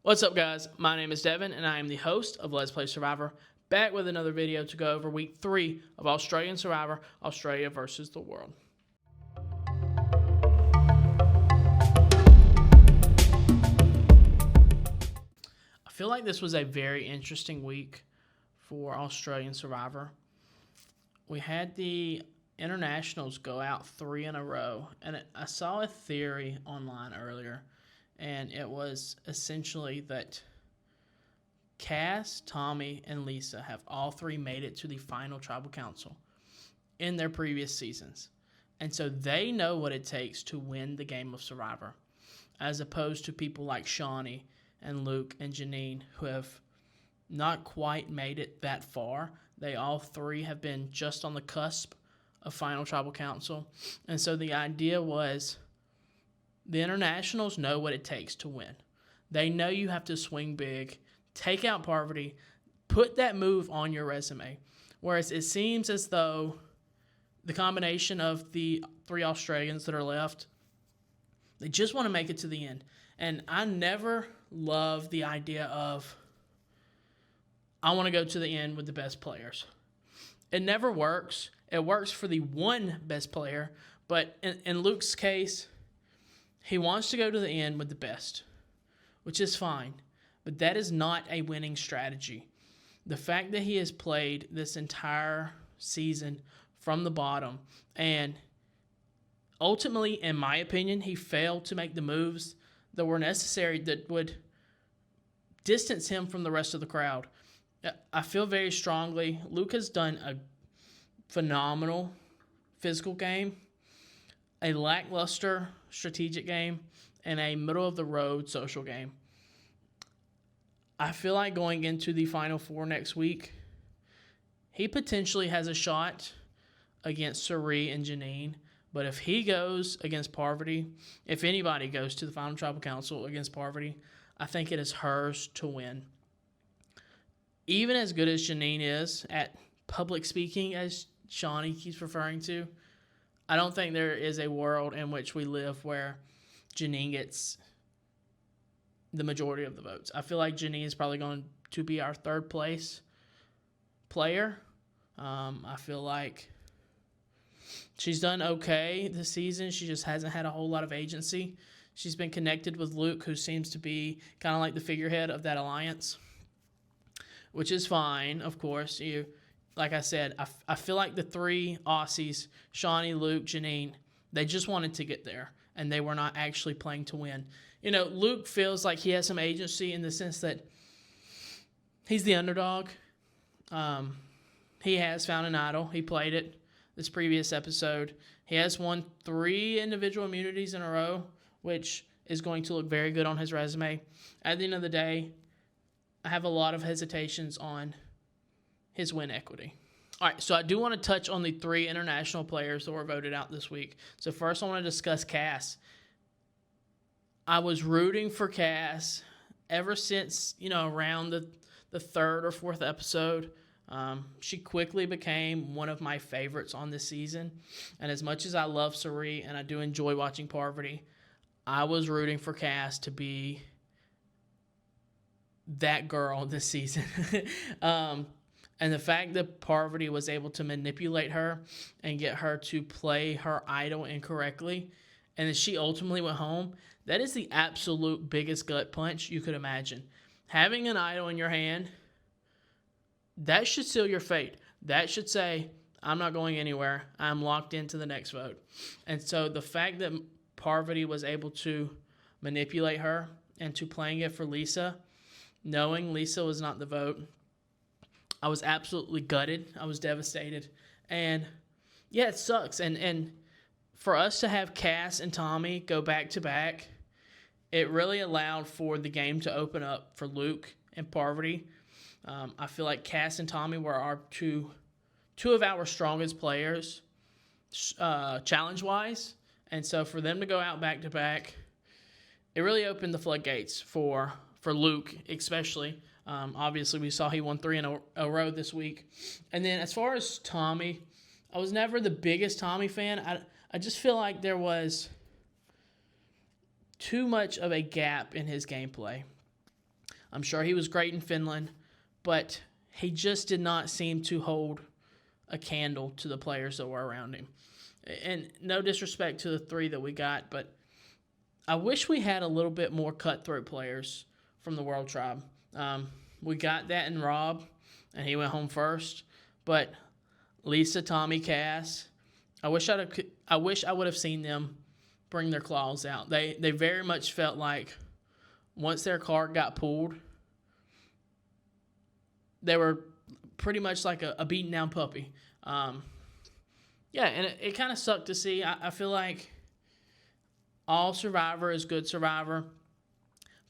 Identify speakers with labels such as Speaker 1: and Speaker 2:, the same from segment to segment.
Speaker 1: What's up, guys? My name is Devin, and I am the host of Let's Play Survivor, back with another video to go over Week 3 of Australian Survivor, Australia versus the World. I feel like this was a very interesting week for Australian Survivor. We had the internationals go out 3 in a row, and I saw a theory online earlier, and it was essentially that Cass, Tommy, and Lisa have all three made it to the final tribal council in their previous seasons. And so they know what it takes to win the game of Survivor, as opposed to people like Shawnee and Luke and Janine, who have not quite made it that far. They all three have been just on the cusp of final tribal council. And so the idea was the internationals know what it takes to win. They know you have to swing big, take out Parvati, put that move on your resume. Whereas it seems as though the combination of the three Australians that are left, they just want to make it to the end. And I never love the idea of, I want to go to the end with the best players. It never works. It works for the one best player, but in Luke's case, he wants to go to the end with the best, which is fine, but that is not a winning strategy. The fact that he has played this entire season from the bottom, and ultimately, in my opinion, he failed to make the moves that were necessary that would distance him from the rest of the crowd. I feel very strongly Luke has done a phenomenal physical game, a lackluster strategic game, and a middle-of-the-road social game. I feel like going into the Final Four next week, he potentially has a shot against Cirie and Janine, but if he goes against Parvati, if anybody goes to the Final Tribal Council against Parvati, I think it is hers to win. Even as good as Janine is at public speaking, as Shawnee keeps referring to, I don't think there is a world in which we live where Janine gets the majority of the votes. I feel like Janine is probably going to be our third place player. I feel like she's done okay this season. She just hasn't had a whole lot of agency. She's been connected with Luke, who seems to be kind of like the figurehead of that alliance, which is fine, of course. Like I said, I feel like the three Aussies, Shawnee, Luke, Janine, they just wanted to get there, and they were not actually playing to win. Luke feels like he has some agency in the sense that he's the underdog. He has found an idol. He played it this previous episode. He has won 3 individual immunities in a row, which is going to look very good on his resume. At the end of the day, I have a lot of hesitations on his win equity. All right, so I do want to touch on the 3 international players that were voted out this week. So first I want to discuss Cass. I was rooting for Cass ever since, around the 3rd or 4th episode. She quickly became one of my favorites on this season. And as much as I love Cirie and I do enjoy watching Parvati, I was rooting for Cass to be that girl this season. And the fact that Parvati was able to manipulate her and get her to play her idol incorrectly, and that she ultimately went home, that is the absolute biggest gut punch you could imagine. Having an idol in your hand, that should seal your fate. That should say, I'm not going anywhere. I'm locked into the next vote. And so the fact that Parvati was able to manipulate her into playing it for Lisa, knowing Lisa was not the vote, I was absolutely gutted. I was devastated. And yeah, it sucks. And for us to have Cass and Tommy go back to back, it really allowed for the game to open up for Luke and Parvati. I feel like Cass and Tommy were our two of our strongest players challenge-wise. And so for them to go out back to back, it really opened the floodgates for Luke especially. Obviously, we saw he won 3 in a row this week. And then as far as Tommy, I was never the biggest Tommy fan. I just feel like there was too much of a gap in his gameplay. I'm sure he was great in Finland, but he just did not seem to hold a candle to the players that were around him. And no disrespect to the three that we got, but I wish we had a little bit more cutthroat players from the World Tribe. We got that in Rob, and he went home first. But Lisa, Tommy, Cass, I wish I would have seen them bring their claws out. They very much felt like once their card got pulled, they were pretty much like a beaten down puppy. Yeah, and it kind of sucked to see. I feel like all Survivor is good Survivor,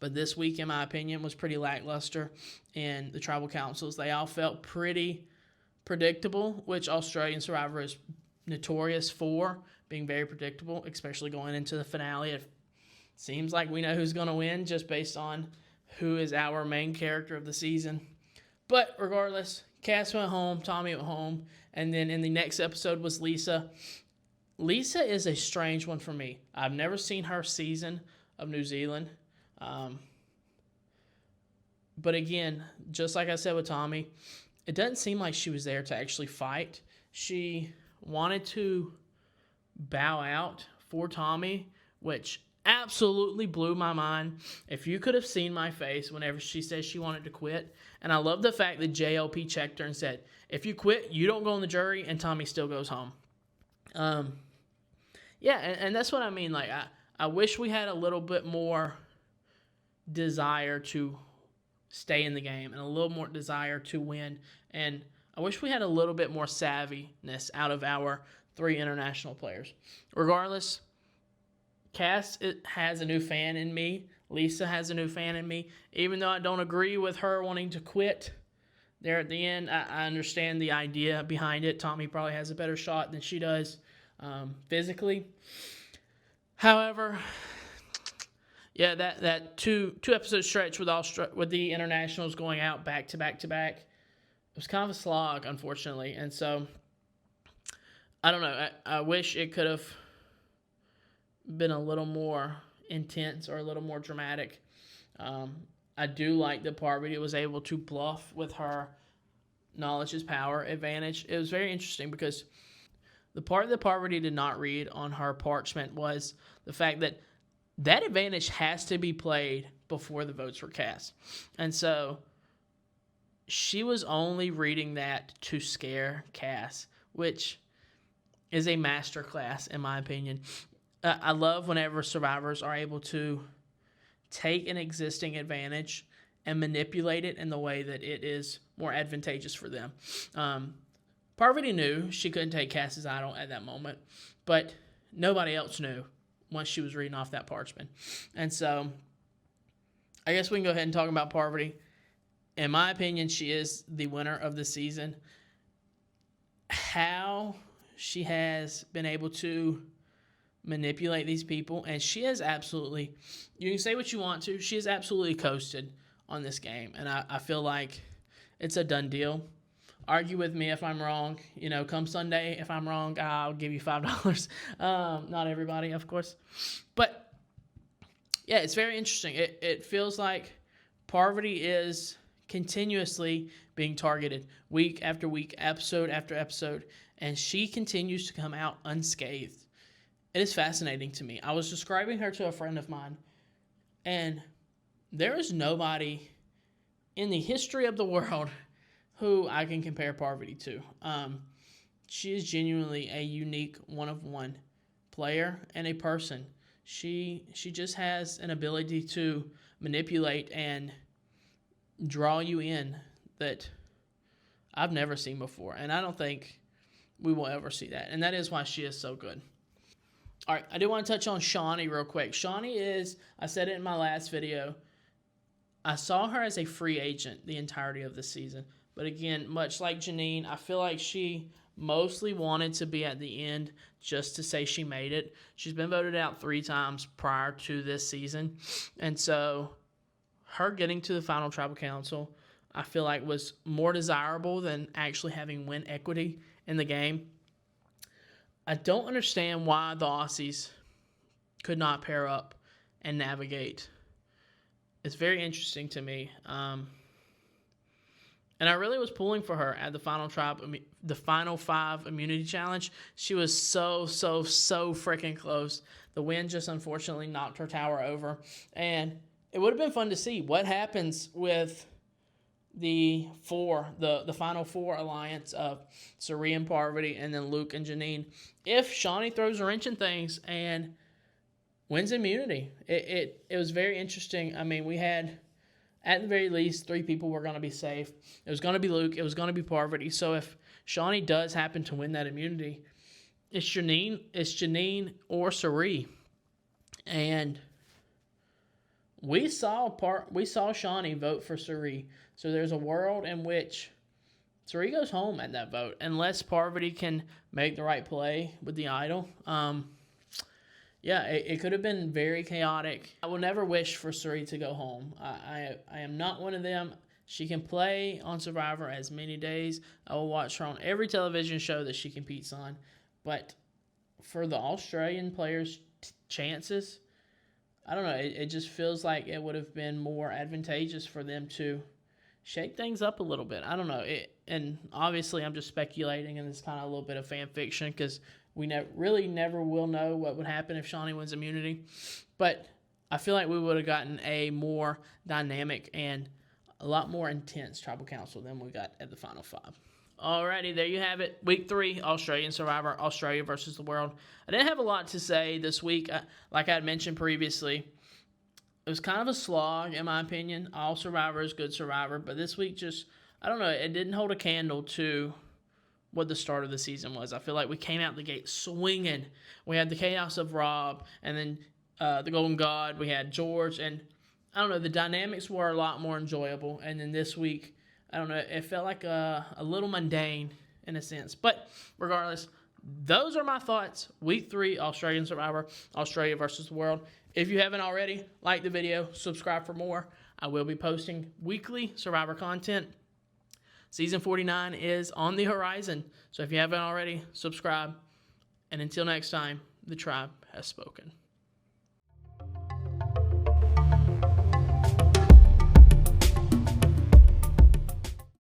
Speaker 1: but this week, in my opinion, was pretty lackluster. And the tribal councils, they all felt pretty predictable, which Australian Survivor is notorious for, being very predictable, especially going into the finale. It seems like we know who's going to win just based on who is our main character of the season. But regardless, Cass went home, Tommy went home, and then in the next episode was Lisa. Lisa is a strange one for me. I've never seen her season of New Zealand. But again, just like I said with Tommy, it doesn't seem like she was there to actually fight. She wanted to bow out for Tommy, which absolutely blew my mind. If you could have seen my face whenever she said she wanted to quit. And I love the fact that JLP checked her and said, if you quit, you don't go on the jury, and Tommy still goes home. Yeah, and that's what I mean. Like, I wish we had a little bit more desire to stay in the game and a little more desire to win. And I wish we had a little bit more savviness out of our three international players. Regardless, Cass has a new fan in me. Lisa has a new fan in me. Even though I don't agree with her wanting to quit there at the end, I understand the idea behind it. Tommy probably has a better shot than she does physically. However, yeah, that two episode stretch with the internationals going out back to back to back, it was kind of a slog, unfortunately. And so, I don't know. I wish it could have been a little more intense or a little more dramatic. I do like that Parvati was able to bluff with her knowledge is power advantage. It was very interesting because the part that Parvati did not read on her parchment was the fact that advantage has to be played before the votes were cast. And so she was only reading that to scare Cass, which is a masterclass in my opinion. I love whenever survivors are able to take an existing advantage and manipulate it in the way that it is more advantageous for them. Parvati knew she couldn't take Cass's idol at that moment, but nobody else knew once she was reading off that parchment. And so I guess we can go ahead and talk about Parvati. In my opinion, she is the winner of the season. How she has been able to manipulate these people, and she has absolutely, you can say what you want to, she has absolutely coasted on this game, and I feel like it's a done deal. Argue with me if I'm wrong. Come Sunday, if I'm wrong, I'll give you $5. Not everybody, of course. But, yeah, it's very interesting. It feels like Parvati is continuously being targeted week after week, episode after episode, and she continues to come out unscathed. It is fascinating to me. I was describing her to a friend of mine, and there is nobody in the history of the world who I can compare Parvati to. She is genuinely a unique one-of-one player and a person. She just has an ability to manipulate and draw you in that I've never seen before, and I don't think we will ever see that, and that is why she is so good. All right, I do want to touch on Shaunie real quick. Shaunie is, I said it in my last video, I saw her as a free agent the entirety of the season. But again, much like Janine, I feel like she mostly wanted to be at the end just to say she made it. She's been voted out 3 times prior to this season. And so her getting to the final tribal council, I feel like was more desirable than actually having win equity in the game. I don't understand why the Aussies could not pair up and navigate It's very interesting to me. And I really was pulling for her at the final five immunity challenge. She was so freaking close. The wind just unfortunately knocked her tower over. And it would have been fun to see what happens with the final four alliance of Cirie and Parvati and then Luke and Janine. If Shaunie throws a wrench in things and wins immunity, it was very interesting. I mean, we had, at the very least, 3 people were going to be safe. It was going to be Luke. It was going to be Parvati. So if Shaunie does happen to win that immunity, it's Janine or Cirie. And we saw Shaunie vote for Cirie. So there's a world in which Cirie goes home at that vote, unless Parvati can make the right play with the idol. Yeah, it could have been very chaotic. I will never wish for Cirie to go home. I am not one of them. She can play on Survivor as many days. I will watch her on every television show that she competes on. But for the Australian players' chances, I don't know. It just feels like it would have been more advantageous for them to shake things up a little bit. I don't know. And obviously, I'm just speculating, and it's kind of a little bit of fan fiction because we really never will know what would happen if Shaunie wins immunity. But I feel like we would have gotten a more dynamic and a lot more intense Tribal Council than we got at the Final 5. Alrighty, there you have it. Week 3, Australian Survivor, Australia versus the world. I didn't have a lot to say this week. Like I had mentioned previously, it was kind of a slog, in my opinion. All Survivor is good Survivor, but this week just, I don't know, it didn't hold a candle to what the start of the season was. I feel like we came out the gate swinging. We had the chaos of Rob, and then the Golden God. We had George, and I don't know, the dynamics were a lot more enjoyable. And then this week, I don't know, it felt like a little mundane in a sense. But regardless, those are my thoughts. Week 3, Australian Survivor, Australia versus the world. If you haven't already, like the video, subscribe for more. I will be posting weekly Survivor content. Season 49 is on the horizon. So if you haven't already, subscribe. And until next time, the tribe has spoken.